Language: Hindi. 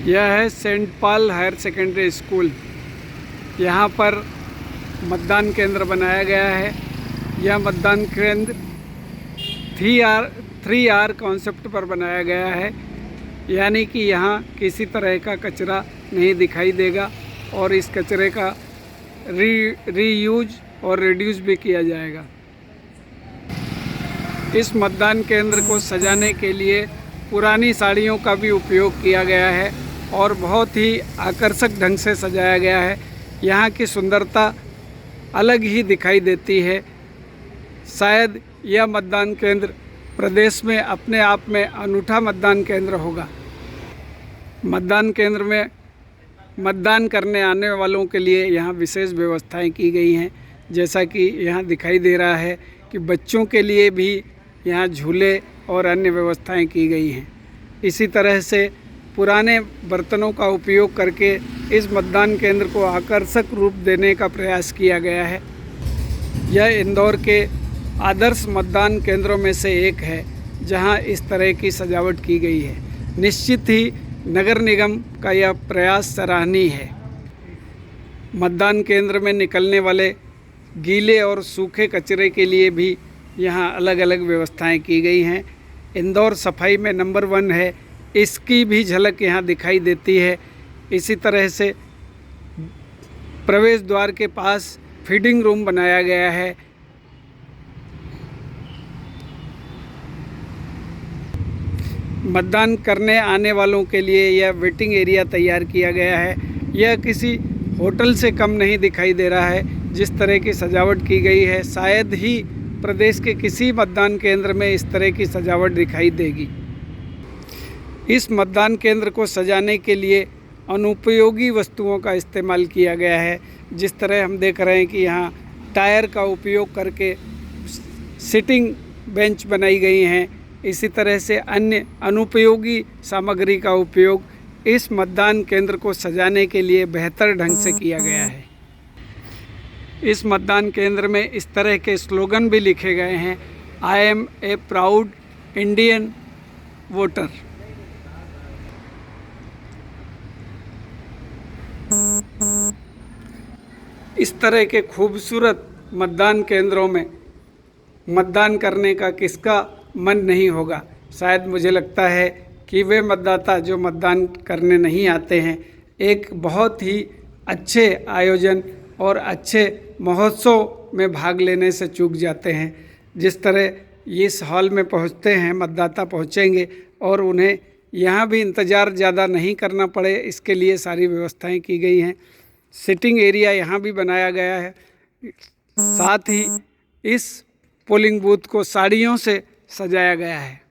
यह है saint Paul higher secondary school. यहाँ पर मतदान केंद्र बनाया गया है। यह मतदान केंद्र 3R कॉन्सेप्ट पर बनाया गया है, यानी कि यहाँ किसी तरह का कचरा नहीं दिखाई देगा और इस कचरे का रीयूज और रिड्यूस भी किया जाएगा। इस मतदान केंद्र को सजाने के लिए पुरानी साड़ियों का भी उपयोग किया गया है और बहुत ही आकर्षक ढंग से सजाया गया है। यहाँ की सुंदरता अलग ही दिखाई देती है। शायद यह मतदान केंद्र प्रदेश में अपने आप में अनूठा मतदान केंद्र होगा। मतदान केंद्र में मतदान करने आने वालों के लिए यहाँ विशेष व्यवस्थाएं की गई हैं, जैसा कि यहाँ दिखाई दे रहा है कि बच्चों के लिए भी यहाँ झूले और अन्य व्यवस्थाएं की गई हैं। इसी तरह से पुराने बर्तनों का उपयोग करके इस मतदान केंद्र को आकर्षक रूप देने का प्रयास किया गया है। यह इंदौर के आदर्श मतदान केंद्रों में से एक है जहां इस तरह की सजावट की गई है। निश्चित ही नगर निगम का यह प्रयास सराहनीय है। मतदान केंद्र में निकलने वाले गीले और सूखे कचरे के लिए भी यहाँ अलग अलग व्यवस्थाएं की गई हैं। इंदौर सफाई में नंबर 1 है, इसकी भी झलक यहाँ दिखाई देती है। इसी तरह से प्रवेश द्वार के पास फीडिंग रूम बनाया गया है। मतदान करने आने वालों के लिए यह वेटिंग एरिया तैयार किया गया है। यह किसी होटल से कम नहीं दिखाई दे रहा है। जिस तरह की सजावट की गई है, शायद ही प्रदेश के किसी मतदान केंद्र में इस तरह की सजावट दिखाई देगी। इस मतदान केंद्र को सजाने के लिए अनुपयोगी वस्तुओं का इस्तेमाल किया गया है। जिस तरह हम देख रहे हैं कि यहाँ टायर का उपयोग करके सिटिंग बेंच बनाई गई हैं। इसी तरह से अन्य अनुपयोगी सामग्री का उपयोग इस मतदान केंद्र को सजाने के लिए बेहतर ढंग से किया गया है। इस मतदान केंद्र में इस तरह के स्लोगन भी लिखे गए हैं, I am a proud Indian voter. इस तरह के खूबसूरत मतदान केंद्रों में मतदान करने का किसका मन नहीं होगा। शायद मुझे लगता है कि वे मतदाता जो मतदान करने नहीं आते हैं, एक बहुत ही अच्छे आयोजन और अच्छे महोत्सव में भाग लेने से चूक जाते हैं। जिस तरह इस हॉल में पहुंचते हैं, मतदाता पहुंचेंगे और उन्हें यहाँ भी इंतज़ार ज़्यादा नहीं करना पड़े, इसके लिए सारी व्यवस्थाएं की गई हैं। सिटिंग एरिया यहाँ भी बनाया गया है। साथ ही इस पोलिंग बूथ को साड़ियों से सजाया गया है।